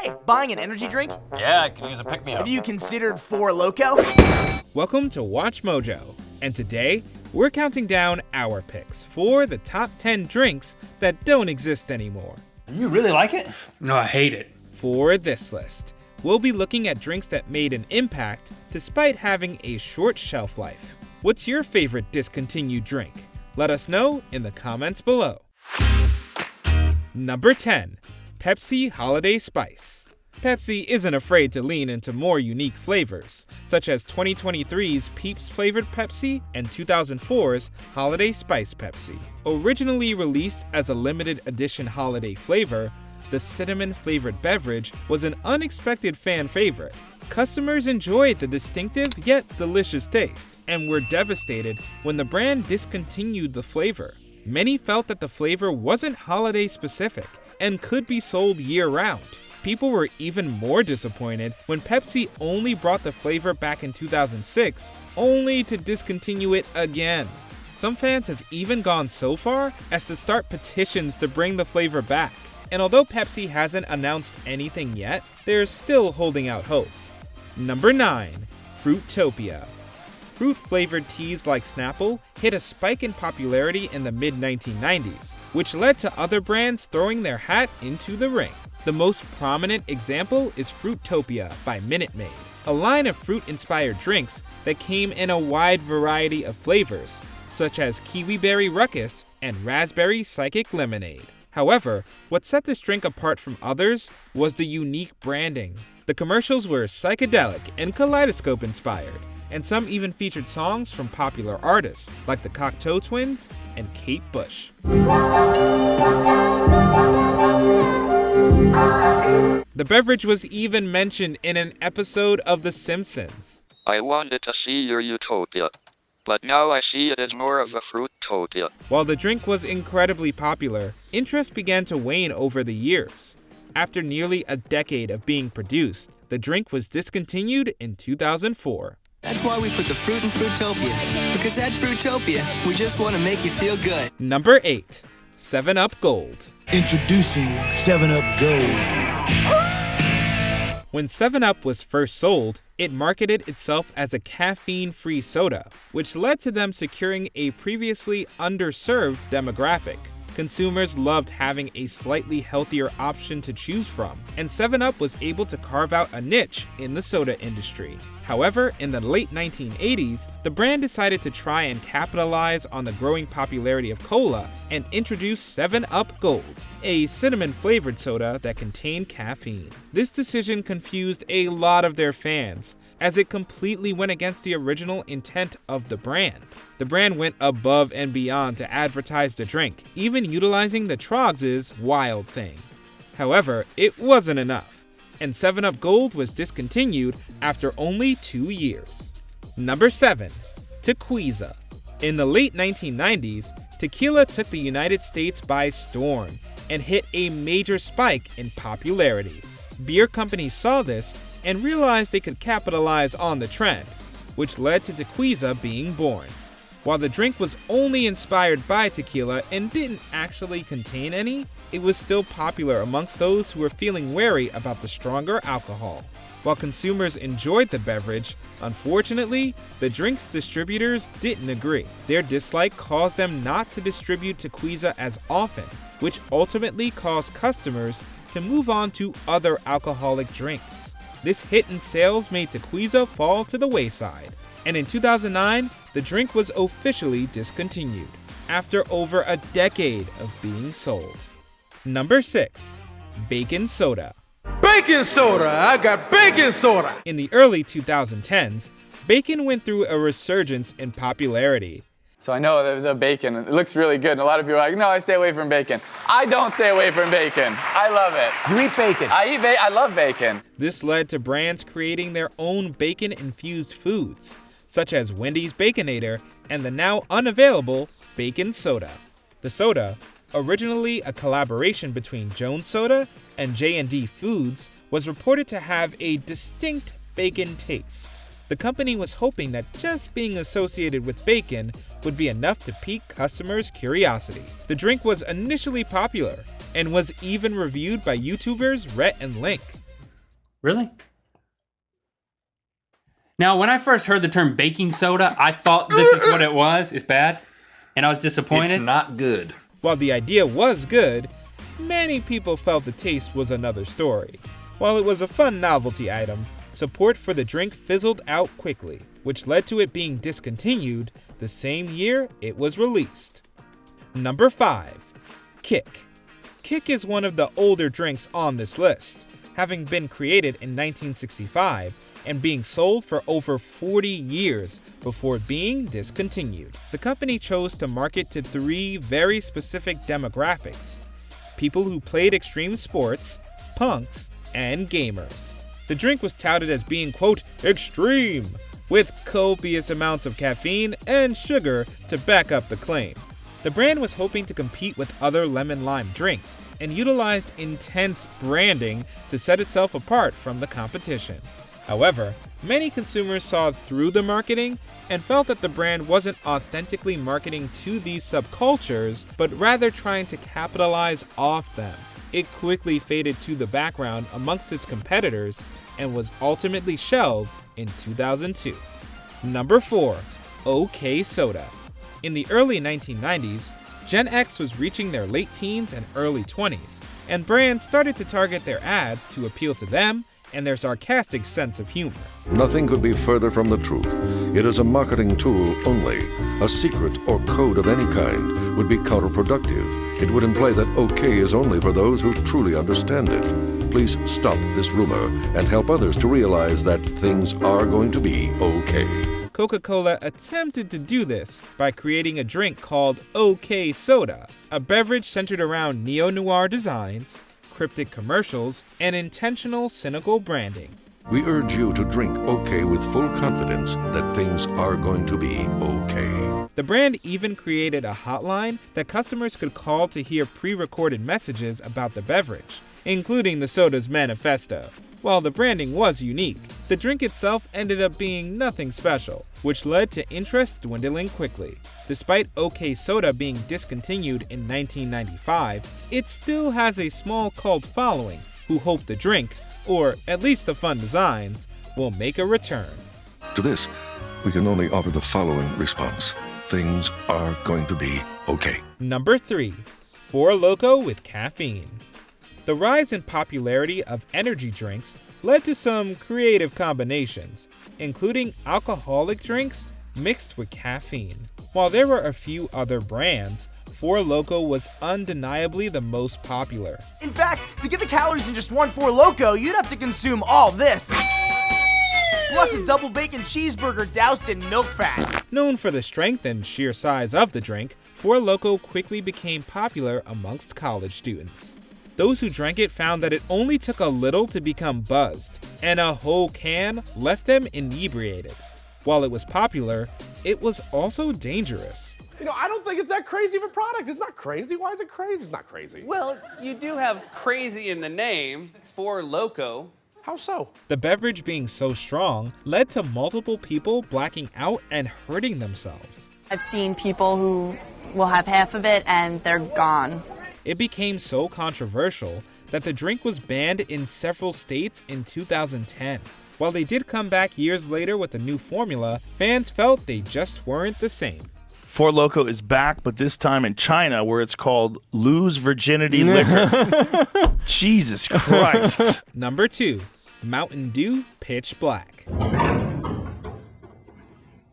Hey, buying an energy drink? Yeah, I could use a pick-me-up. Have you considered 4 Loko? Welcome to Watch Mojo, and today we're counting down our picks for the top 10 drinks that don't exist anymore. You really like it? No, I hate it. For this list, we'll be looking at drinks that made an impact despite having a short shelf life. What's your favorite discontinued drink? Let us know in the comments below. Number 10. Pepsi Holiday Spice. Pepsi isn't afraid to lean into more unique flavors, such as 2023's Peeps flavored Pepsi and 2004's Holiday Spice Pepsi. Originally released as a limited edition holiday flavor, the cinnamon-flavored beverage was an unexpected fan favorite. Customers enjoyed the distinctive yet delicious taste, and were devastated when the brand discontinued the flavor. Many felt that the flavor wasn't holiday-specific and could be sold year-round. People were even more disappointed when Pepsi only brought the flavor back in 2006, only to discontinue it again. Some fans have even gone so far as to start petitions to bring the flavor back. And although Pepsi hasn't announced anything yet, they're still holding out hope. Number 9. Fruitopia. Fruit-flavored teas like Snapple hit a spike in popularity in the mid-1990s, which led to other brands throwing their hat into the ring. The most prominent example is Fruitopia by Minute Maid, a line of fruit-inspired drinks that came in a wide variety of flavors, such as Kiwi Berry Ruckus and Raspberry Psychic Lemonade. However, what set this drink apart from others was the unique branding. The commercials were psychedelic and kaleidoscope-inspired, and some even featured songs from popular artists like the Cocteau Twins and Kate Bush. The beverage was even mentioned in an episode of The Simpsons. I wanted to see your utopia, but now I see it as more of a fruitopia. While the drink was incredibly popular, interest began to wane over the years. After nearly a decade of being produced, the drink was discontinued in 2004. That's why we put the fruit in Fruitopia, because at Fruitopia, we just want to make you feel good. Number 8. 7-Up Gold. Introducing 7-Up Gold. When 7-Up was first sold, it marketed itself as a caffeine-free soda, which led to them securing a previously underserved demographic. Consumers loved having a slightly healthier option to choose from, and 7-Up was able to carve out a niche in the soda industry. However, in the late 1980s, the brand decided to try and capitalize on the growing popularity of cola and introduced 7-Up Gold, a cinnamon-flavored soda that contained caffeine. This decision confused a lot of their fans, as it completely went against the original intent of the brand. The brand went above and beyond to advertise the drink, even utilizing the Trogs' Wild Thing. However, it wasn't enough, and 7-Up Gold was discontinued after only 2 years. Number 7. Tequila. In the late 1990s, tequila took the United States by storm and hit a major spike in popularity. Beer companies saw this and realized they could capitalize on the trend, which led to tequila being born. While the drink was only inspired by tequila and didn't actually contain any, it was still popular amongst those who were feeling wary about the stronger alcohol. While consumers enjoyed the beverage, unfortunately, the drink's distributors didn't agree. Their dislike caused them not to distribute tequila as often, which ultimately caused customers to move on to other alcoholic drinks. This hit in sales made tequila fall to the wayside, and in 2009, the drink was officially discontinued, after over a decade of being sold. Number 6. Bacon Soda. Baking soda! I got baking soda! In the early 2010s, bacon went through a resurgence in popularity. So I know the bacon, it looks really good, and a lot of people are like, no, I stay away from bacon. I don't stay away from bacon. I love it. You eat bacon? I love bacon. This led to brands creating their own bacon-infused foods, such as Wendy's Baconator and the now unavailable Bacon Soda. The soda, originally a collaboration between Jones Soda and J&D Foods, was reported to have a distinct bacon taste. The company was hoping that just being associated with bacon would be enough to pique customers' curiosity. The drink was initially popular and was even reviewed by YouTubers Rhett and Link. Really? Now, when I first heard the term baking soda, I thought this is what it was. It's bad. And I was disappointed. It's not good. While the idea was good, many people felt the taste was another story. While it was a fun novelty item, support for the drink fizzled out quickly, which led to it being discontinued the same year it was released. Number 5. Kick. Kick is one of the older drinks on this list, having been created in 1965 and being sold for over 40 years before being discontinued. The company chose to market to 3 very specific demographics: people who played extreme sports, punks, and gamers. The drink was touted as being, quote, extreme, with copious amounts of caffeine and sugar to back up the claim. The brand was hoping to compete with other lemon lime drinks and utilized intense branding to set itself apart from the competition. However, many consumers saw through the marketing and felt that the brand wasn't authentically marketing to these subcultures, but rather trying to capitalize off them. It quickly faded to the background amongst its competitors and was ultimately shelved in 2002. Number 4. OK Soda. In the early 1990s, Gen X was reaching their late teens and early 20s, and brands started to target their ads to appeal to them and their sarcastic sense of humor. Nothing could be further from the truth. It is a marketing tool only. A secret or code of any kind would be counterproductive. It would imply that OK is only for those who truly understand it. Please stop this rumor and help others to realize that things are going to be OK. Coca-Cola attempted to do this by creating a drink called OK Soda, a beverage centered around neo-noir designs, cryptic commercials, and intentional cynical branding. We urge you to drink OK with full confidence that things are going to be OK. The brand even created a hotline that customers could call to hear pre-recorded messages about the beverage, including the soda's manifesto. While the branding was unique, the drink itself ended up being nothing special, which led to interest dwindling quickly. Despite OK Soda being discontinued in 1995, it still has a small cult following who hope the drink, or at least the fun designs, will make a return. To this, we can only offer the following response. Things are going to be OK. Number 3. 4 Loko with caffeine. The rise in popularity of energy drinks led to some creative combinations, including alcoholic drinks mixed with caffeine. While there were a few other brands, 4 Loko was undeniably the most popular. In fact, to get the calories in just one 4 Loko, you'd have to consume all this. Plus a double bacon cheeseburger doused in milk fat. Known for the strength and sheer size of the drink, 4 Loko quickly became popular amongst college students. Those who drank it found that it only took a little to become buzzed, and a whole can left them inebriated. While it was popular, it was also dangerous. You know, I don't think it's that crazy of a product. It's not crazy. Why is it crazy? It's not crazy. Well, you do have crazy in the name, 4 Loko. How so? The beverage being so strong led to multiple people blacking out and hurting themselves. I've seen people who will have half of it and they're gone. It became so controversial that the drink was banned in several states in 2010. While they did come back years later with a new formula, fans felt they just weren't the same. 4 Loko is back, but this time in China, where it's called Lose Virginity Liquor. Jesus Christ. Number 2. Mountain Dew Pitch Black.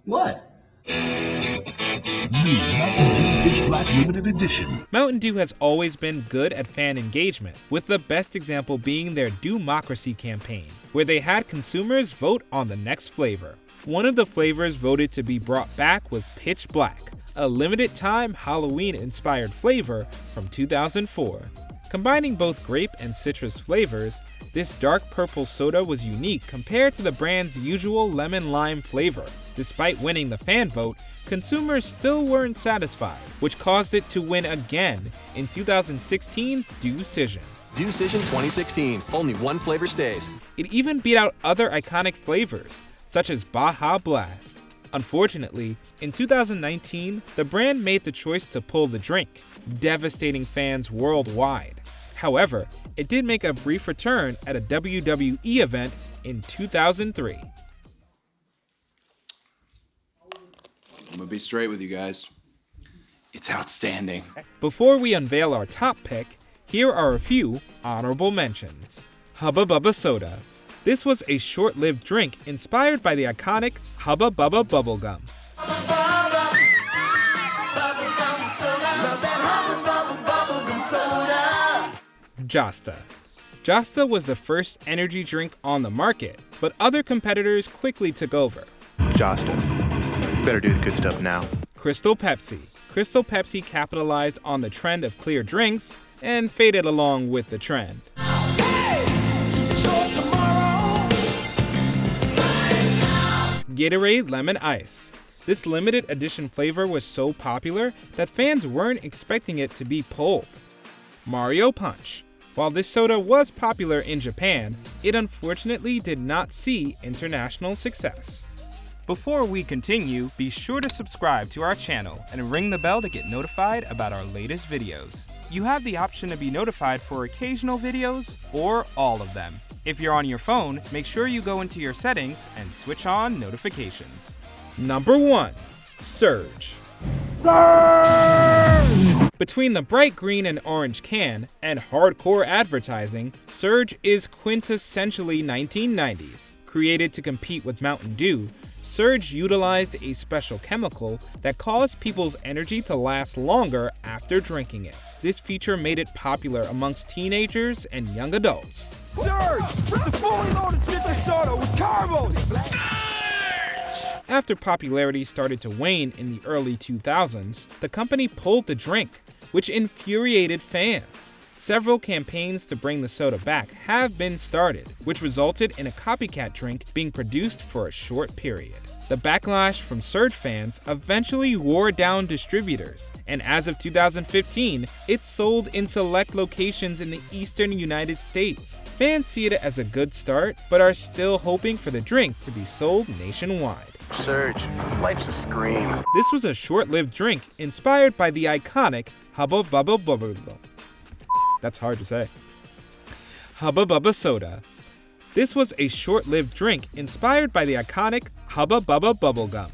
What? New Mountain Dew Pitch Black Limited Edition. Mountain Dew has always been good at fan engagement, with the best example being their Dewmocracy campaign, where they had consumers vote on the next flavor. One of the flavors voted to be brought back was Pitch Black, a limited-time Halloween-inspired flavor from 2004. Combining both grape and citrus flavors, this dark purple soda was unique compared to the brand's usual lemon-lime flavor. Despite winning the fan vote, consumers still weren't satisfied, which caused it to win again in 2016's Dew-cision. Dew-cision 2016, only one flavor stays. It even beat out other iconic flavors, such as Baja Blast. Unfortunately, in 2019, the brand made the choice to pull the drink, devastating fans worldwide. However, it did make a brief return at a WWE event in 2003. I'm gonna be straight with you guys. It's outstanding. Before we unveil our top pick, here are a few honorable mentions. Hubba Bubba Soda. This was a short-lived drink inspired by the iconic Hubba Bubba bubblegum. Josta. Josta was the first energy drink on the market, but other competitors quickly took over. Josta. Better do the good stuff now. Crystal Pepsi. Crystal Pepsi capitalized on the trend of clear drinks and faded along with the trend. Gatorade Lemon Ice. This limited edition flavor was so popular that fans weren't expecting it to be pulled. Mario Punch. While this soda was popular in Japan, it unfortunately did not see international success. Before we continue, be sure to subscribe to our channel and ring the bell to get notified about our latest videos. You have the option to be notified for occasional videos or all of them. If you're on your phone, make sure you go into your settings and switch on notifications. Number 1. Surge. Between the bright green and orange can and hardcore advertising, Surge is quintessentially 1990s. Created to compete with Mountain Dew, Surge utilized a special chemical that caused people's energy to last longer after drinking it. This feature made it popular amongst teenagers and young adults. Surge! It's a fully loaded cider soda with carbos! After popularity started to wane in the early 2000s, the company pulled the drink, which infuriated fans. Several campaigns to bring the soda back have been started, which resulted in a copycat drink being produced for a short period. The backlash from Surge fans eventually wore down distributors, and as of 2015, it's sold in select locations in the eastern United States. Fans see it as a good start, but are still hoping for the drink to be sold nationwide. Surge, life's a scream. This was a short-lived drink inspired by the iconic Hubba Bubba Bubblegum. That's hard to say. Hubba Bubba Soda. This was a short-lived drink inspired by the iconic Hubba Bubba Bubblegum.